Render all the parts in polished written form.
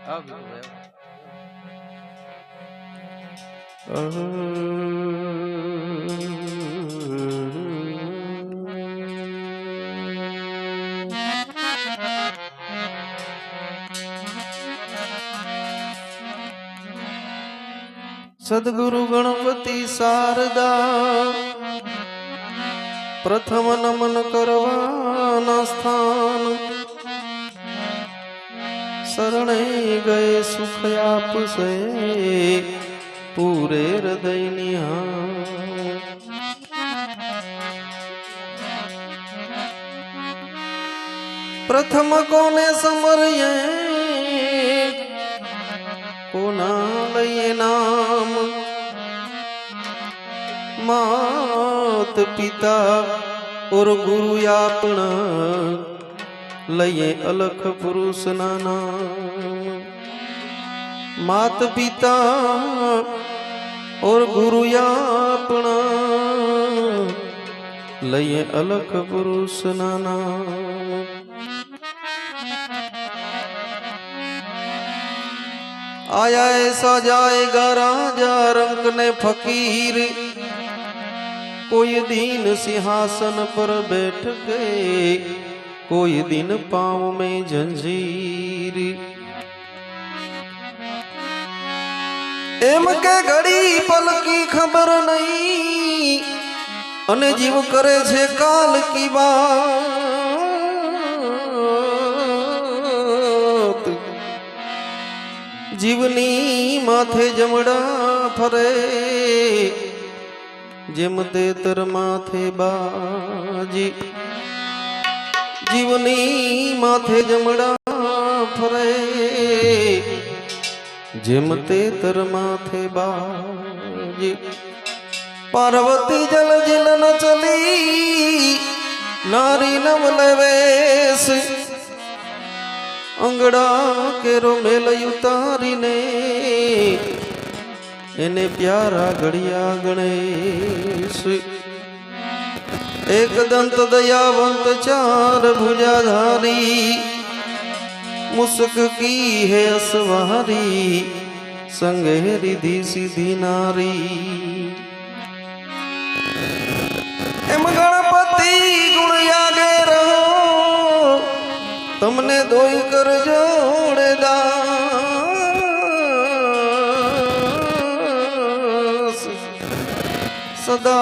હા બીજું સદગુરુ ગણપતિ શારદા પ્રથમ નમન કરવાના સ્થાન શરણે ગયે સુખ આપશે પૂરે હૃદયની પ્રથમ કોને સમરીએ કોના લઈએ નામ मात पिता और गुरु आपना लये अलख पुरुष ना नाम मात पिता और गुरु आपना लये अलख पुरुष ना नाम आया ऐसा जाएगा राजा रंग ने फकीर कोई दिन सिंहासन पर बैठ गए कोई दिन पाँव में जंजीर एम के घड़ी पल की खबर नहीं अने जीव करे छे काल की बात जीवनी माथे जमड़ा फरे जेम तेतर माथे बाजी जीवनी माथे जमड़ा फरे जेम तेतर माथे बाजी पार्वती जल जिल न चली नारी नवल वेश अंगड़ा केरो मेल उतारी ने एने प्यारा घड़िया गणेश एक दंत दयावंत चार भुजाधारी मुस्क की है असवारी संगे रिधि सीधी नारी एम गणपति गुण यागे रहो तमने दोई कर जोड़ेदा सदा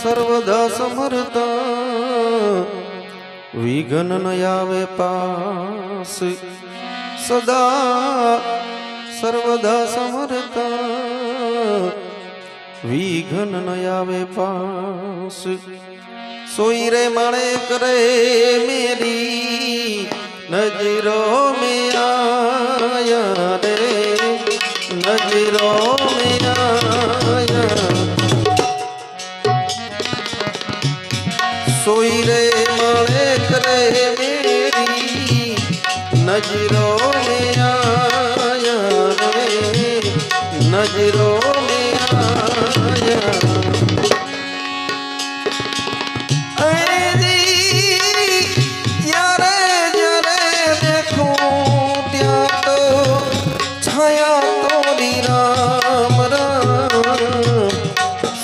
सर्वदा समर्था विघ्न न आवे पास सदा सर्वदा समर्था विघ्न न आवे पास सोई रे मणे करे मेरी नजरों में आया रे नजरों में आया सोई रे मणे करे मेरी नजरों में आया रे नजरों में आया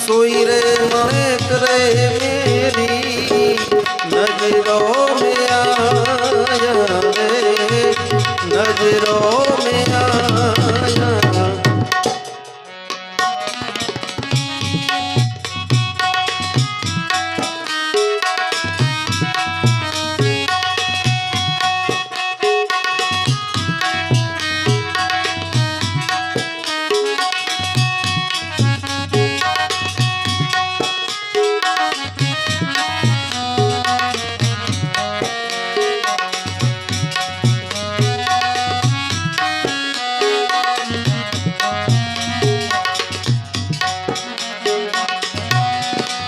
सोई रे मने करे मेरी नजरों में आया रे नजरों में आया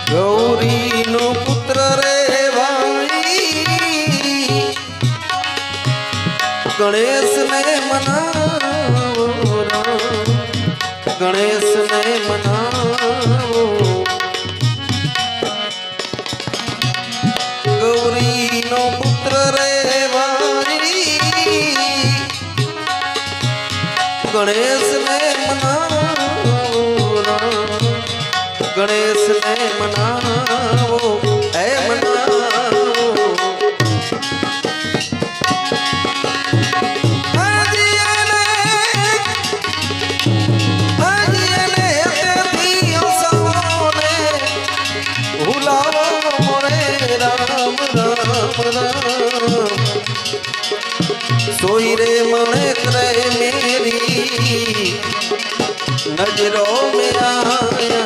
गौरी नो पुत्र रे भाई गणेश ने मनावो गणेश ने मनावो गौरी नो पुत्र रे भाई गणेश ने मनावो राम, गणेश ने मनावो ऐ मनावो। सोई रे मन करे मेरी नजरों में आया,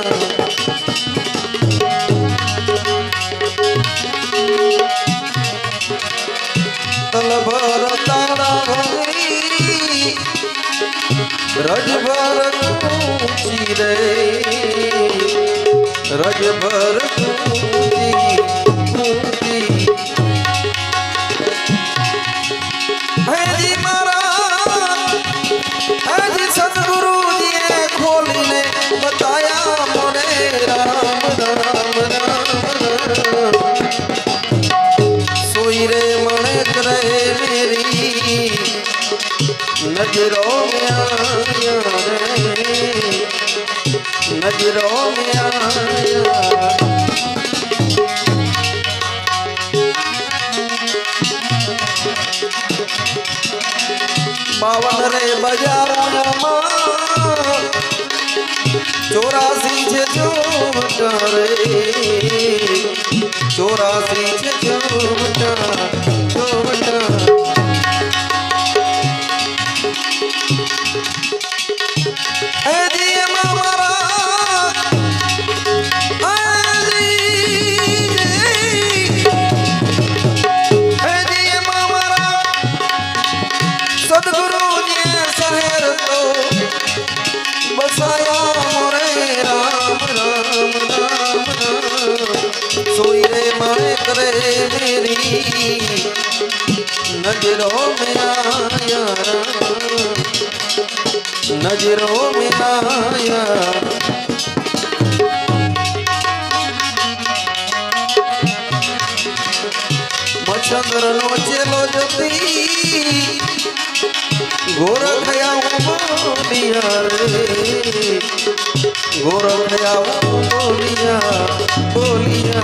तल भर तारा भरी रज भर कूची रे, रज भर कूची कूची। जी महाराज जी सतगुरु जी ने खोलने बताया मोरे राम राम राम राम। सोई रे मन करे मेरी नजरों में आया रे, नजरों में आया। बावन रे बजारमा 84 छे चोमटा रे, 84 छे चोमटा चोमटा। ए जी मारा सदगुरु जी शहर तो बसाया मोरे राम राम राम राम। सोई रे मन करे मेरी नजरों में आया राम, नजरों में आया। मचंद्र नो चेलो जती गोरखया बोलिया रे, गोरखया बोलिया बोलिया।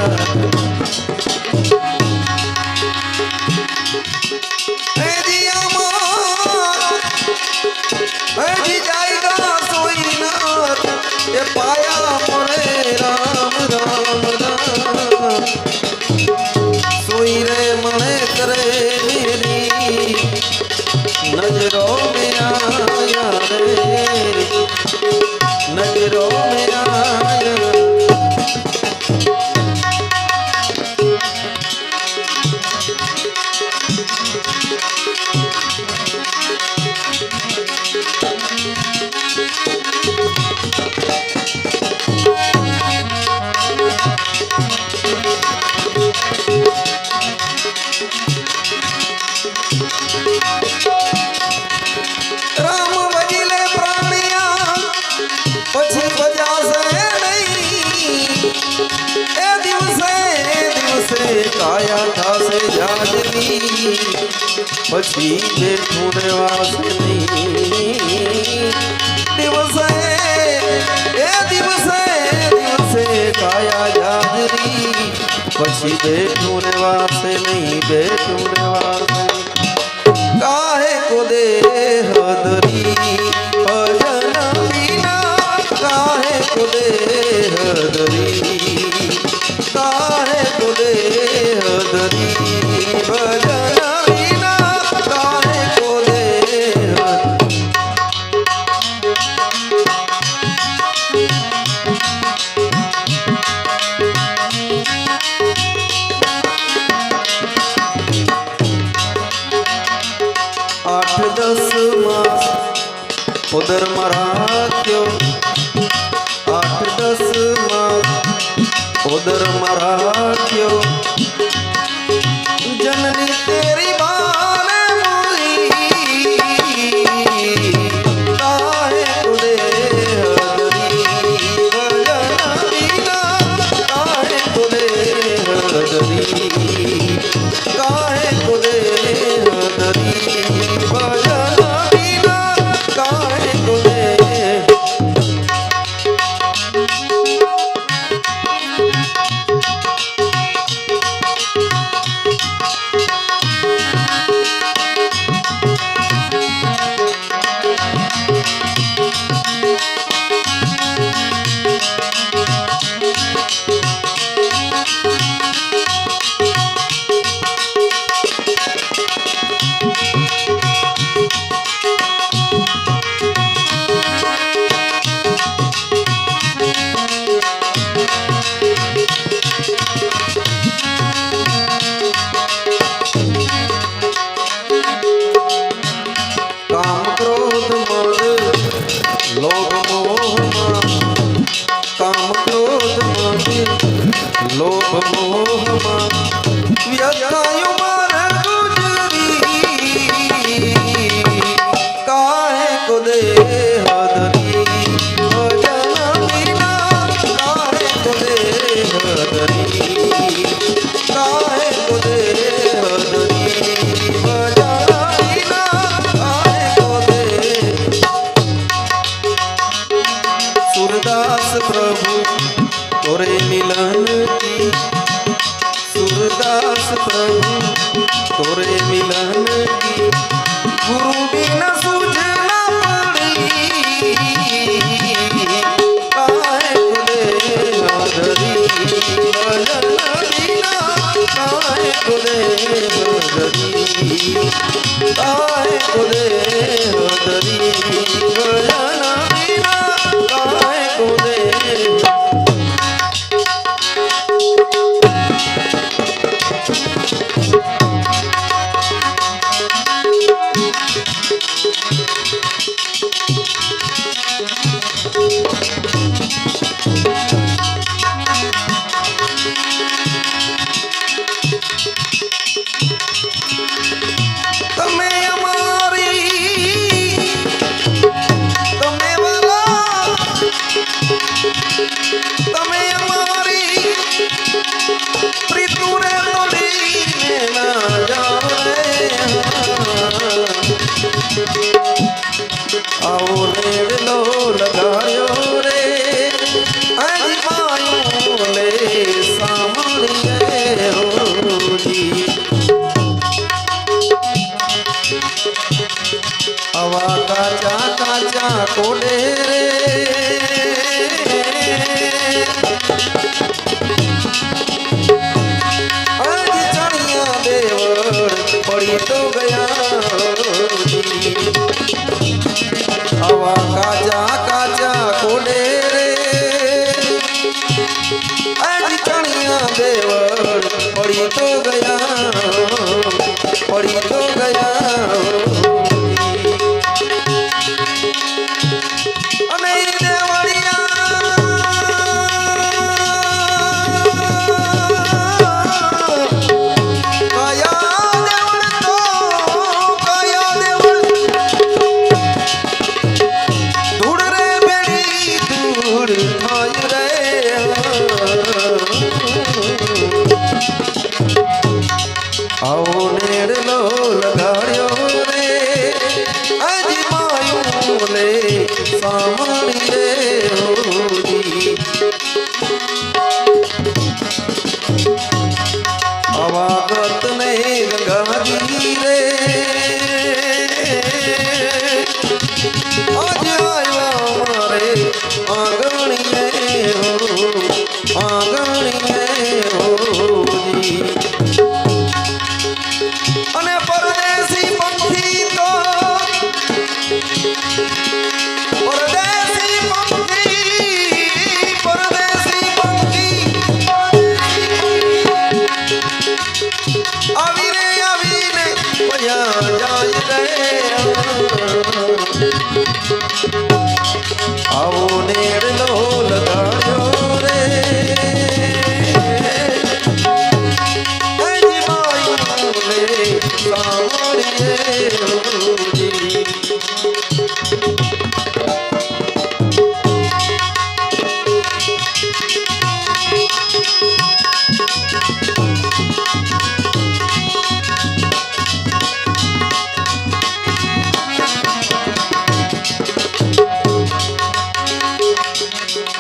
जी जाएगा सोई नाथ ये पाया मोरे राम राम राम। सोई रे मने करे मेरी नजरों में आया रे, नजरों में आया। काया था से जागरी पछी बैठूं ने वासे नहीं। दिवसे ए दिवसे दिवसे काया जागरी पछी बैठूं ने वासे नहीं, बैठूं ने वासे। काहे को दे हदरी भजन बिना, काहे को दे हदरी, काहे को दे हदरी भजन बिना, काहे को दे। 8-10 मास उधर मराठ्यो, 8-10 मास उधर मराठ्यो। जननी तेरी बाने मोरी काहे कुदे हदरी भजन बिना, काहे कुदे हदरी, काहे कुदे हदरी भजन बिना, काहे કામ ક્રોધ મદ લોભ મોહમાં કામ ક્રોધ મદ લોભ મોહમાં વ્યથાયું મારે ગુજરી કાહે કો દેહ ધરી ભજન વિના કાહે કો દેહ ધરી કાહે કો દેહ ધરી ભજન વિના કાહે કો દેહ सूरदास प्रभु तोरे मिलन की सूरदास प्रभु तोरे मिलन की गुरु बिना सूझना पड़ी काहे को देह धरी भजन बिना काहे को देह धरी काहे को देह धरी भजन बिना काहे को देह તમે અમારી તમે વાલા તમે અમારી પ્રીતુને તોડીને ના જાઓ રે આવો રેડલો લગાડ્યો રે અજમાયો લે સાંભળીએ હોજી हवा काचा काचा कोडे रे आज चढ़िया देवर पड़ी तो गया हवा काचा काचा कोडे रे आज चढ़िया देवर पड़ी तो गया पड़ी तो गया आओ नेड़लो लगाड़ियो रे अजमायूं ले सामणीए होजी अवागत ने गंगाजी रे आज आया मारे आंगणीए हो आंगणीए होजी અને પરદેશી પંખી તો પરદેશી પંખી આવીને વયા જાય રે આવો નેડલો લગાડ્યો રે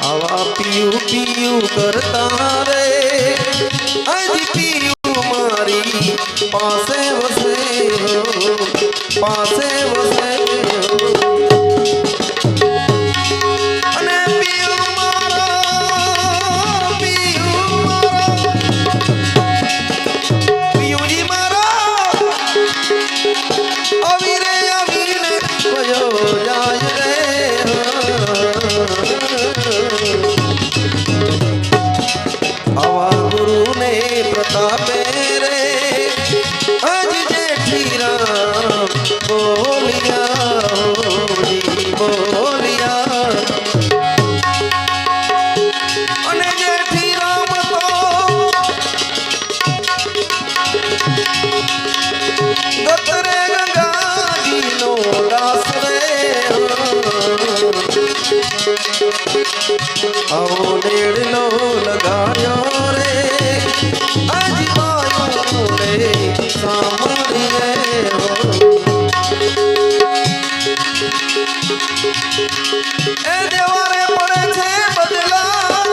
आवा पीयू पीयू करता रे अज पीयू मारी पासे वसे हो पासे वसे हो अने पीयू मारा पीयू जी मारा अवीने भयो जाय रे हवा गुरु ने प्रतापे रे अज जेठी राम बोलिया આવો નેડલો લગાડ્યો રે અજમાયો રે સાંભળીએ એ દેવારે પડે છે બદલા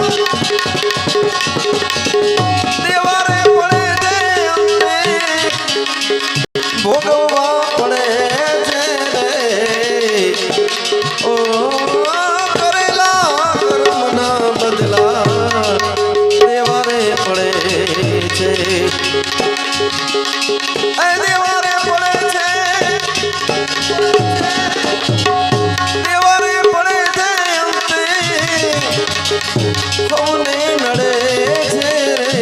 દેવારે પડે છે અમને ભોગવવા પડે છે રે ઓ કરેલા કર્મના બદલા દેવારે પડે છે એ દેવારે પડે છે દેવારે પડે છે અમને સૌને નડે છે રે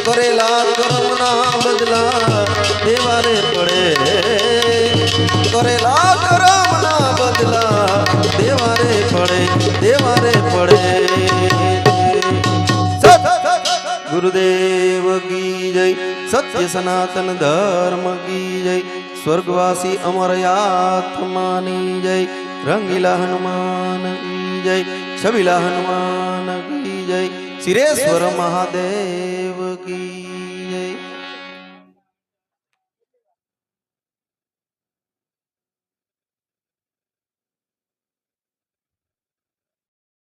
કરેલા કર્મના બદલા દેવારે પડે કરેલા કર્મના બદલા દેવારે પડે દેવારે પડે ગુરુદેવ કી જય સત્ય સનાતન ધર્મ કી જય સ્વર્ગવાસી અમર આત્માની જય રંગીલા હનુમાન કી જય છબીલા હનુમાન કી જય સિરેશ્વર મહાદેવ કી જય